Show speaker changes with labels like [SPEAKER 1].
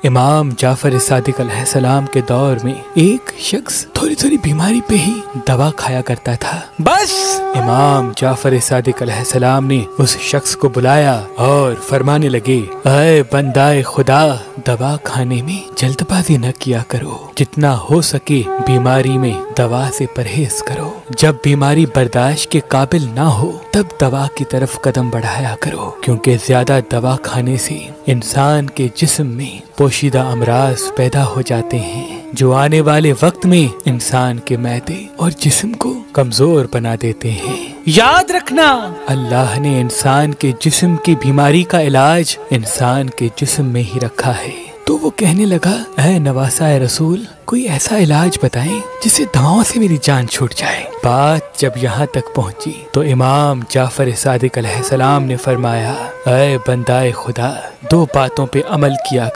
[SPEAKER 1] इमाम जाफर सादिक अलैहिस्सलाम के दौर में एक शख्स थोड़ी थोड़ी बीमारी पे ही दवा खाया करता था। बस इमाम जाफर सादिक अलैहिस्सलाम ने उस शख्स को बुलाया और फरमाने लगे, ऐ बंदाए खुदा, दवा खाने में जल्दबाजी न किया करो, जितना हो सके बीमारी में दवा से परहेज करो। जब बीमारी बर्दाश्त के काबिल ना हो तब दवा की तरफ कदम बढ़ाया करो, क्योंकि ज्यादा दवा खाने से इंसान के जिस्म में पोशीदा अमराज पैदा हो जाते हैं जो आने वाले वक्त में इंसान के मैदे और जिस्म को कमजोर बना देते हैं। याद रखना, अल्लाह ने इंसान के जिस्म की बीमारी का इलाज इंसान के जिस्म में ही रखा है। तो वो कहने लगा, ऐ नवासा रसूल, कोई ऐसा इलाज बताएं जिससे दवाओं से मेरी जान छूट जाए। बात जब यहाँ तक पहुँची तो इमाम जाफर सादिक अलैहिस्सलाम ने फरमाया, ऐ बंदाए खुदा, दो बातों पे अमल किया